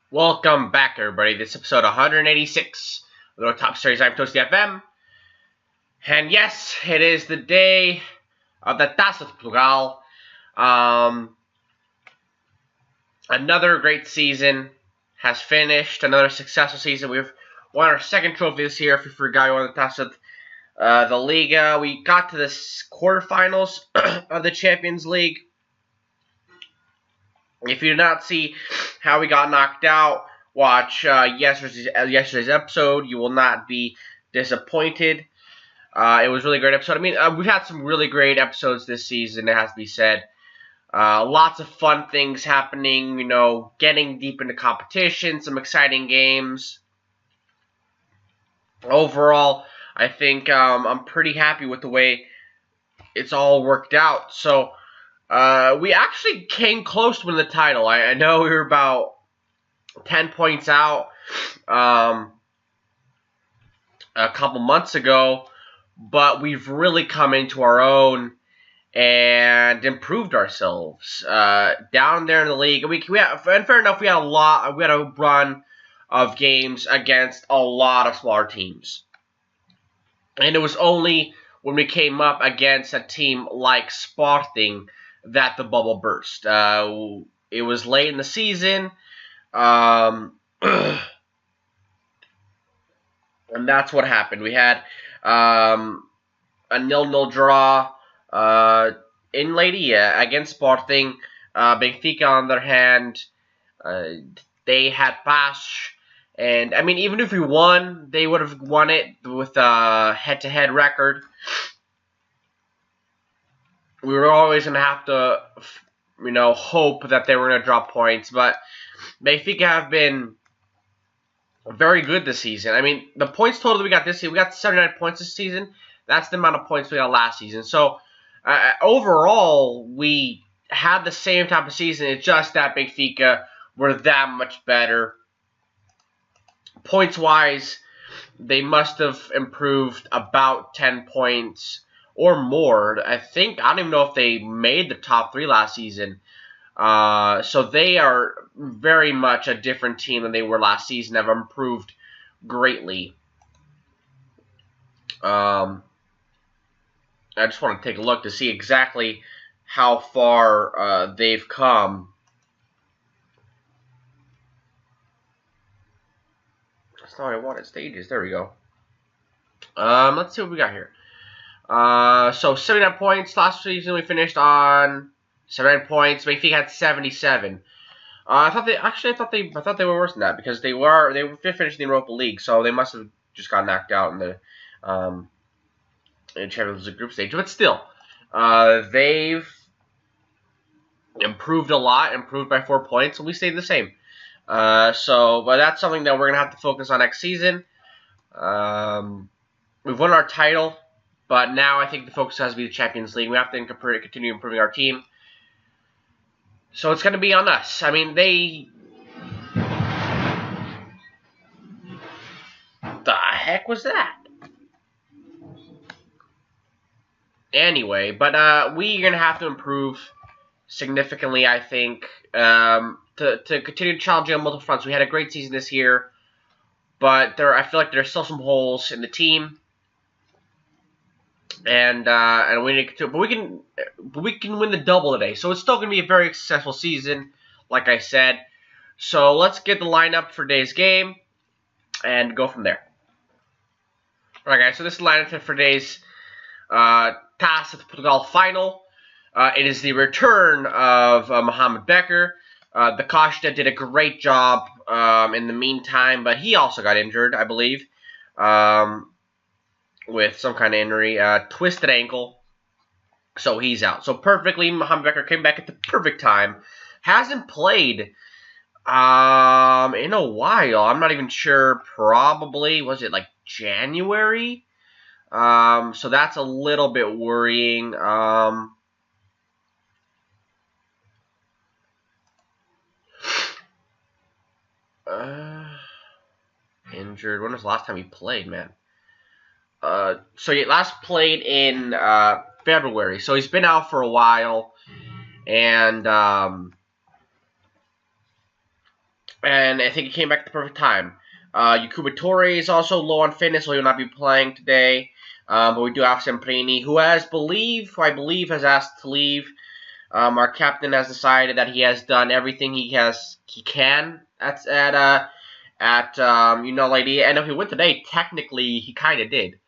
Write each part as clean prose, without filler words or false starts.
Welcome back, everybody. This is episode 186 of the Top Series. I'm Toasty FM. And yes, it is the day of the Taça de Portugal. Another great season has finished. Another successful season. We've won our second trophy this year. If you forgot, we won the Taça the Liga. We got to the quarterfinals of the Champions League. If you did not see how we got knocked out, watch yesterday's episode. You will not be disappointed. It was a really great episode. I mean, we've had some really great episodes this season, it has to be said. Lots of fun things happening, getting deep into competition, some exciting games. Overall, I think I'm pretty happy with the way it's all worked out. So, we actually came close to winning the title. I know we were about 10 points out a couple months ago, but we've really come into our own and improved ourselves down there in the league. And fair enough, we had a run of games against a lot of smaller teams, and it was only when we came up against a team like Sporting that the bubble burst. It was late in the season, and that's what happened. We had a 0-0 draw in Leiria against Sporting. Benfica, on their hand, they had Pash, and I mean, even if we won, they would have won it with a head-to-head record. We were always going to have to, hope that they were going to drop points. But Benfica have been very good this season. I mean, the points total we got this season, we got 79 points this season. That's the amount of points we got last season. So, overall, we had the same type of season. It's just that Benfica were that much better. Points-wise, they must have improved about 10 points or more. I don't even know if they made the top 3 last season. So they are very much a different team than they were last season. Have improved greatly. I just want to take a look to see exactly how far they've come. That's not what I wanted. Stages. There we go. Let's see what we got here. So 79 points. Last season we finished on 79 points. Benfica had 77. I thought they were worse than that because they were finished in the Europa League, so they must have just got knocked out in the Champions League group stage. But still, they've improved a lot, improved by 4 points, and we stayed the same. But that's something that we're gonna have to focus on next season. We've won our title. But now I think the focus has to be the Champions League. We have to continue improving our team. So it's going to be on us. I mean, the heck was that? Anyway, but we're going to have to improve significantly, I think, to continue challenging on multiple fronts. We had a great season this year, but I feel like there's still some holes in the team. And we need to, but we can win the double today. So it's still going to be a very successful season, like I said. So let's get the lineup for today's game and go from there. Alright, guys. So this is the lineup for today's Taça de Portugal final. It is the return of Mohamed Becker. The Costa did a great job in the meantime, but he also got injured, I believe. With some kind of injury, twisted ankle, so he's out. So perfectly, Mohamed Becker came back at the perfect time. Hasn't played in a while. I'm not even sure. Probably, was it like January? So that's a little bit worrying. Injured. When was the last time he played, man? So he last played in February, so he's been out for a while, and and I think he came back at the perfect time. Yakuba Torre is also low on fitness, so he will not be playing today. But we do have Semprini, who I believe has asked to leave. Our captain has decided that he has done everything he can at United, and if he went today, technically he kind of did,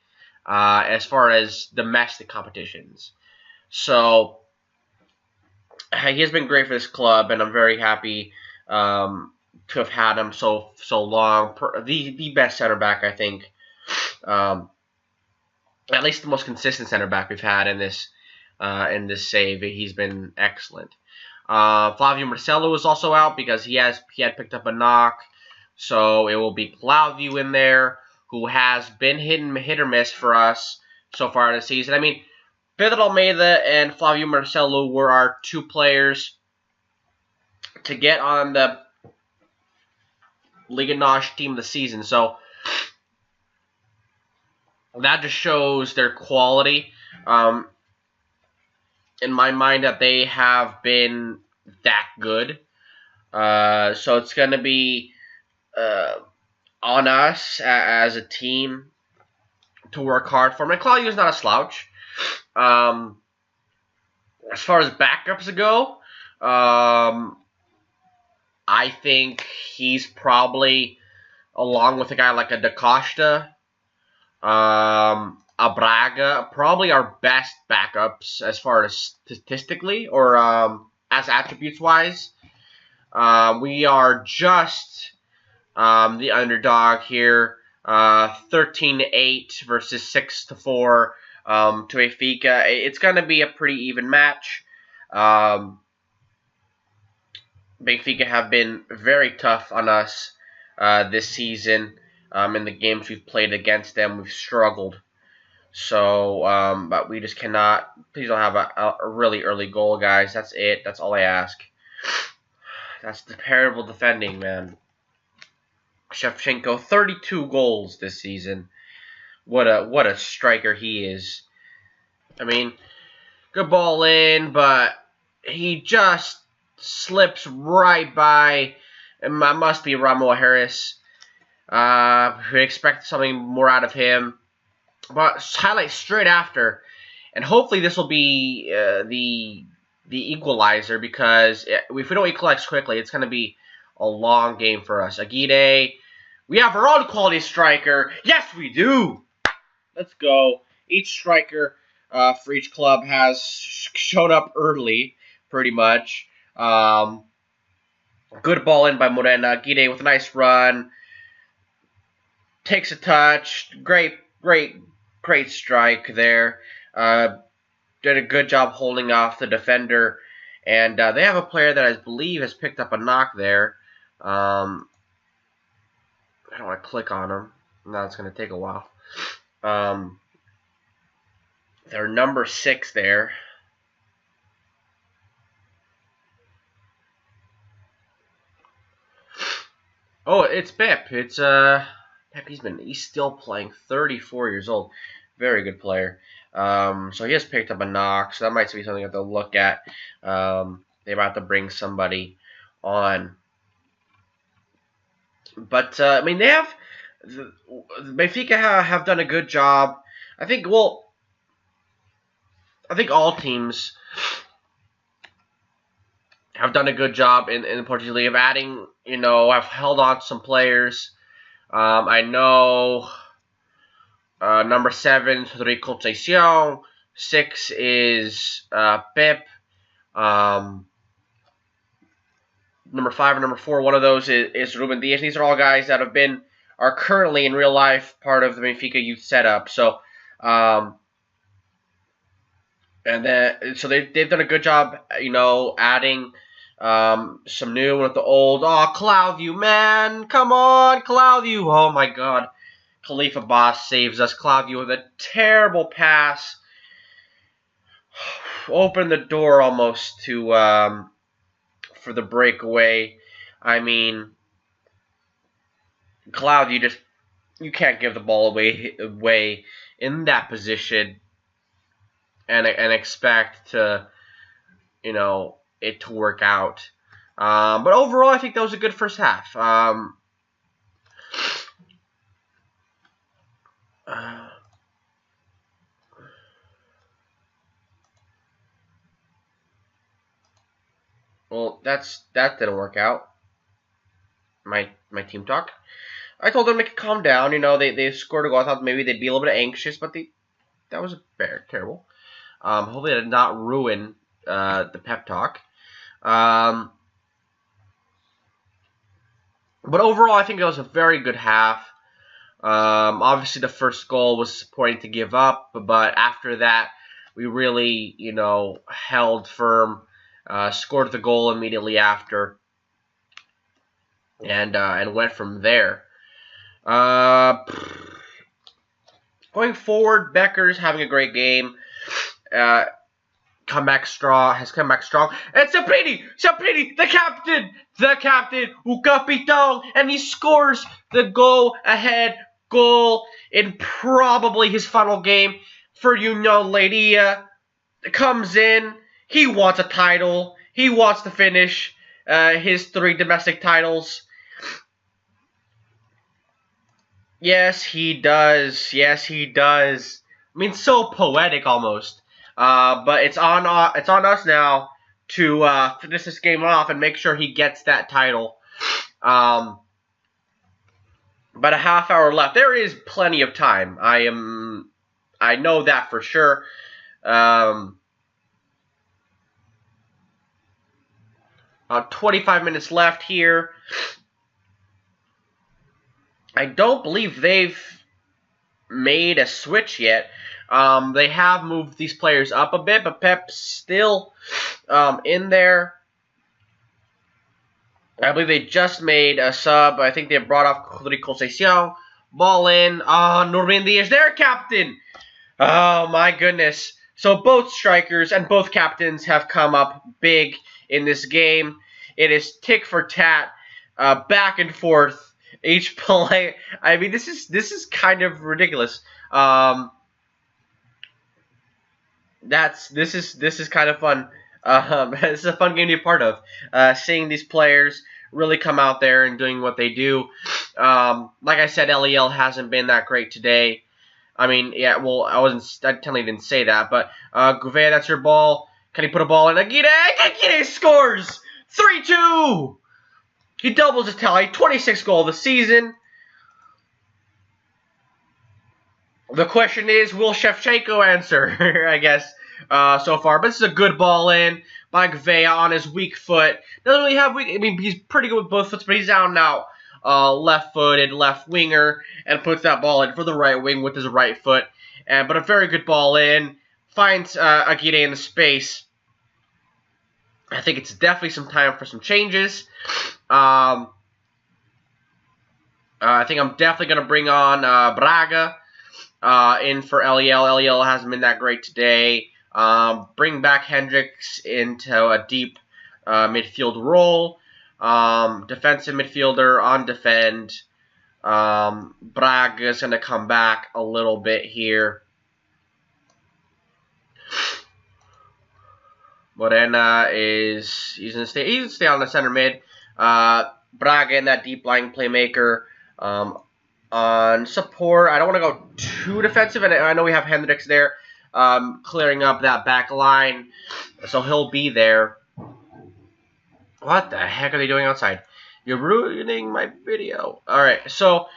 as far as domestic competitions. So he has been great for this club, and I'm very happy to have had him so long. The best center back, I think, at least the most consistent center back we've had in this save. He's been excellent. Flavio Marcelo is also out because he had picked up a knock, so it will be Claudio in there, who has been hit or miss for us so far this season. I mean, Pedro Almeida and Flavio Marcelo were our two players to get on the Liga NOS team of the season, so that just shows their quality. In my mind, that they have been that good. So it's going to be on us as a team to work hard for him. And Claudio's not a slouch. As far as backups go, I think he's probably, along with a guy like a Da Costa, a Braga, probably our best backups as far as statistically or as attributes wise. We are just the underdog here, 13-8 versus 6-4 to Benfica. It's going to be a pretty even match. Benfica have been very tough on us this season. In the games we've played against them, we've struggled. So, but we just cannot. Please don't have a really early goal, guys. That's it. That's all I ask. That's the terrible defending, man. Shevchenko, 32 goals this season. What a striker he is. I mean, good ball in, but he just slips right by. It must be Ramo Harris. We expect something more out of him. But highlight straight after, and hopefully this will be the equalizer, because if we don't equalize quickly, it's going to be a long game for us. Aguirre, we have our own quality striker. Yes, we do. Let's go. Each striker for each club has showed up early, pretty much. Good ball in by Morena. Aguirre with a nice run. Takes a touch. Great strike there. Did a good job holding off the defender. And they have a player that I believe has picked up a knock there. I don't want to click on him. Now it's going to take a while. They're number 6 there. Oh, it's Pep. It's Pep. He's still playing. 34 years old. Very good player. So he has picked up a knock. So that might be something you have to look at. They're about to bring somebody on. But I mean, Benfica have done a good job. I think all teams have done a good job in the Portuguese League of adding. Have held on to some players. I know number 7 is Rodrigo Conceição. 6 is Pep. Number 5 and number 4, one of those is Ruben Diaz. These are all guys that are currently in real life part of the Benfica youth setup. So, and then they've done a good job, adding some new with the old. Oh, Claudio, man, come on, Claudio! Oh my God, Khalifa Boss saves us. Claudio with a terrible pass, opened the door almost to for the breakaway. I mean, Claudio, you can't give the ball away in that position and expect to, it to work out. But overall, I think that was a good first half. Well, that didn't work out. My team talk. I told them to calm down. You know, they scored a goal. I thought maybe they'd be a little bit anxious, but that was very terrible. Hopefully, it did not ruin the pep talk. But overall, I think it was a very good half. Obviously, the first goal was disappointing to give up, but after that, we really, you know, held firm, scored the goal immediately after, and went from there. Going forward, Becker's having a great game. Has come back strong. And Saprini, the captain, o capitão, and he scores the go-ahead goal in probably his final game for Union Leiria. Comes in, he wants a title, he wants to finish his 3 domestic titles. Yes, he does. Yes, he does. I mean, so poetic almost. But it's on us now to finish this game off and make sure he gets that title. About a half hour left. There is plenty of time. I know that for sure. 25 minutes left here. I don't believe they've made a switch yet. They have moved these players up a bit, but Pep's still in there. I believe they just made a sub. I think they brought off Rodrigo Conceição. Ball in. Normandy is their captain. Oh, my goodness. So both strikers and both captains have come up big in this game. It is tick for tat, back and forth. Each play. I mean, this is kind of ridiculous. This is kind of fun. This is a fun game to be a part of. Seeing these players really come out there and doing what they do. Like I said, LEL hasn't been that great today. I mean, yeah, well, I technically didn't say that, but Gouveia, that's your ball. Can he put a ball in? Aguirre scores! 3-2! He doubles his tally, 26th goal of the season. The question is, will Shevchenko answer, I guess, so far. But this is a good ball in by Gouveia on his weak foot. Doesn't really have weak, I mean, he's pretty good with both foots, but he's down now. Left-footed, left winger, and puts that ball in for the right wing with his right foot. But a very good ball in. Finds Aguirre in the space. I think it's definitely some time for some changes. I think I'm definitely going to bring on Braga in for LEL. LEL hasn't been that great today. Bring back Hendricks into a deep midfield role. Defensive midfielder on defend. Braga's going to come back a little bit here. Morena he's gonna stay on the center mid. Braga in that deep lying playmaker. On support, I don't want to go too defensive, and I know we have Hendricks there, clearing up that back line, so he'll be there. What the heck are they doing outside? You're ruining my video. All right, so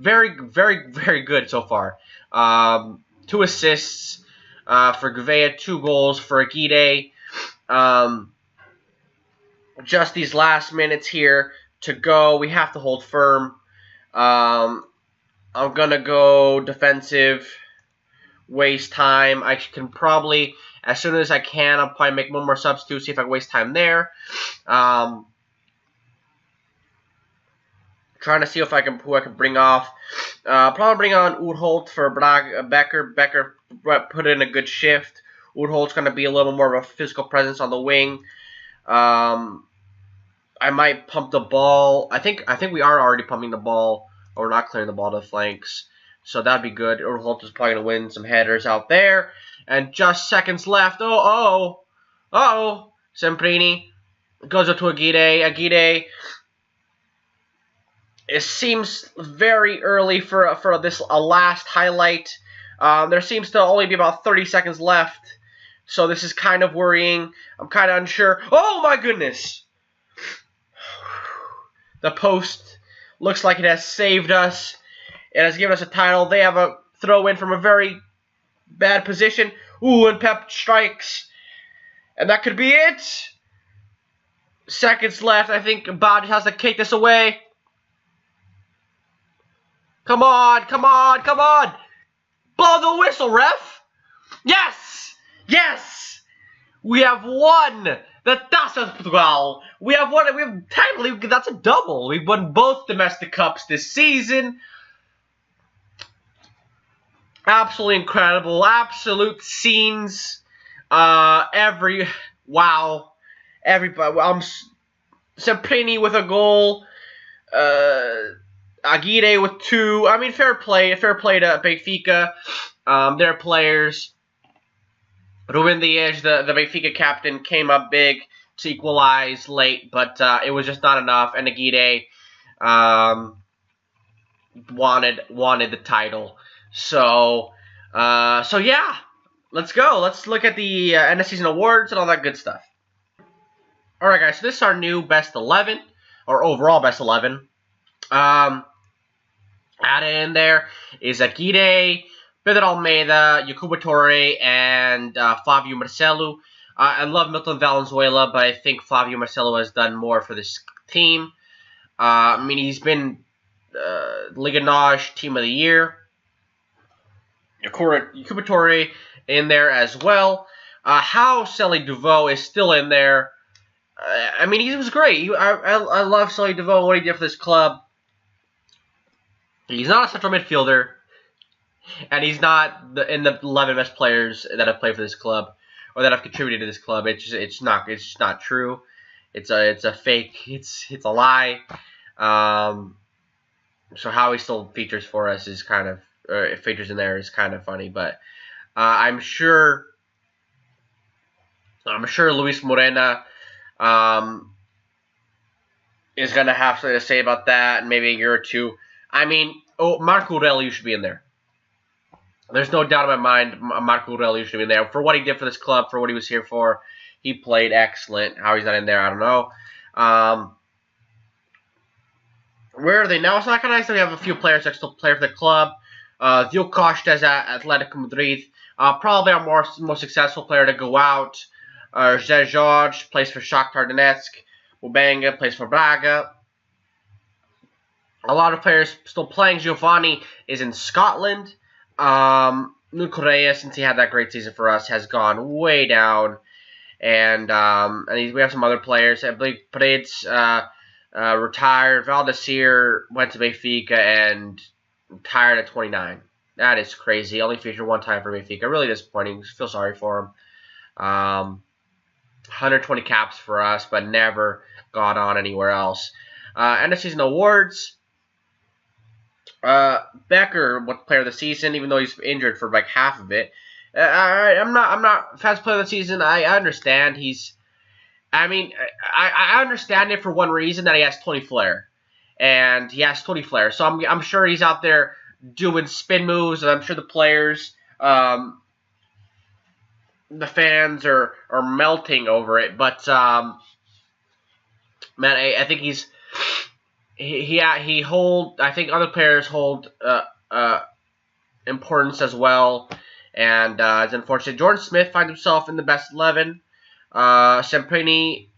very, very, very good so far. 2 assists. For Gouveia, 2 goals for Aguirre. Just these last minutes here to go. We have to hold firm. I'm going to go defensive, waste time. I can probably, as soon as I can, I'll probably make one more substitute, see if I can waste time there. Trying to see if who I can bring off. Probably bring on Urholt for Becker. Becker put in a good shift. Urholt's going to be a little more of a physical presence on the wing. I might pump the ball. I think we are already pumping the ball, or we're not clearing the ball to the flanks. So that'd be good. Urholt is probably going to win some headers out there. And just seconds left. Uh-oh. Semprini. Goes up to Aguirre. Aguirre. It seems very early for this last highlight. There seems to only be about 30 seconds left, so this is kind of worrying. I'm kind of unsure. Oh my goodness! The post looks like it has saved us. It has given us a title. They have a throw in from a very bad position. Ooh, and Pep strikes. And that could be it. Seconds left. I think Bad has to kick this away. Come on, come on, come on. Blow the whistle, ref. Yes! Yes! We have won the Taça de Portugal. We have won it. We have technically, that's a double. We've won both domestic cups this season. Absolutely incredible. Absolute scenes. Wow. Everybody. Semprini with a goal. Aguirre with 2. I mean, fair play. Fair play to Benfica. Their players. Ruben Dias, the Benfica captain, came up big to equalize late, but it was just not enough. And Aguirre wanted the title. So yeah, let's go. Let's look at the end of season awards and all that good stuff. All right, guys. So this is our new best 11 or overall best 11. Added in there is Aguirre, Pedro Almeida, Yacuba Torre, and Flavio Marcelo. I love Milton Valenzuela, but I think Flavio Marcelo has done more for this team. I mean, he's been Liga NOS Team of the Year. Yacuba Torre in there as well. How Sally Duveau is still in there. I mean, he was great. I love Sally Duveau, what he did for this club. He's not a central midfielder, and he's not in the 11 best players that have played for this club or that have contributed to this club. It's just not true. It's a fake. It's a lie. So how he still features for us is kind of features in there is kind of funny, but I'm sure Luis Morena is gonna have something to say about that in maybe a year or two. I mean, Marco Aurelio should be in there. There's no doubt in my mind Marco Aurelio should be in there. For what he did for this club, for what he was here for, he played excellent. How he's not in there, I don't know. Where are they now? It's not kind of nice that we have a few players that still play for the club. Diogo Costa is at Atletico Madrid. Probably our most successful player to go out. José Jorge plays for Shakhtar Donetsk. Mubanga plays for Braga. A lot of players still playing. Giovanni is in Scotland. Nuno Correa, since he had that great season for us, has gone way down. And we have some other players. I believe Paredes retired. Valdecir went to Benfica and retired at 29. That is crazy. Only featured one time for Benfica. Really disappointing. Feel sorry for him. 120 caps for us, but never got on anywhere else. End of season awards. Becker, what player of the season, even though he's injured for like half of it. I'm not fast player of the season. I understand I understand it for one reason, that he has 20 flair, and he has 20 flair. So I'm sure he's out there doing spin moves, and I'm sure the players, the fans are melting over it. But man, I think I think other players hold importance as well, and it's unfortunate. Jordan Smith finds himself in the best 11. Semprini,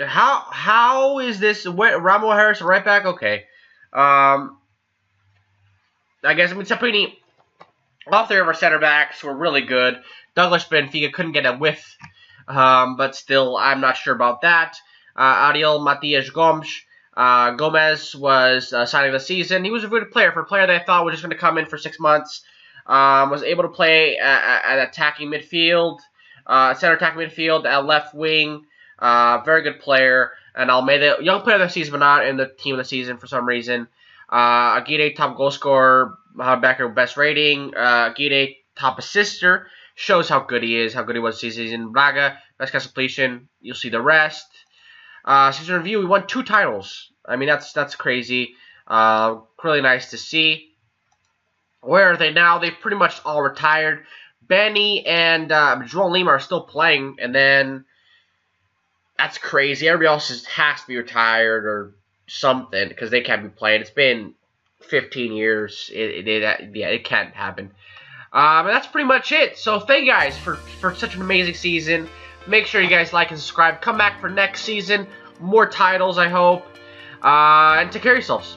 how is this? Ramo Harris right back? Okay. I guess Semprini. All three of our center backs were really good. Douglas Benfica couldn't get a whiff, but still, I'm not sure about that. Ariel Matias Gomes. Gomez was signing the season. He was a good player. For a player that I thought was just going to come in for 6 months. Was able to play at attacking midfield, center attacking midfield, at left wing. Very good player. And Almeida, young player of the season, but not in the team of the season for some reason. Aguirre, top goal scorer, Becker, best rating. Aguirre, top assister. Shows how good he is, how good he was this season. Braga, best cast completion. You'll see the rest. Season review, we won 2 titles. I mean, that's crazy. Really nice to see. Where are they now? They've pretty much all retired. Benny and Joel Lima are still playing, and then that's crazy. Everybody else has to be retired or something because they can't be playing. It's been 15 years. It can't happen. And that's pretty much it. So thank you guys for such an amazing season. Make sure you guys like and subscribe. Come back for next season. More titles, I hope. And take care of yourselves.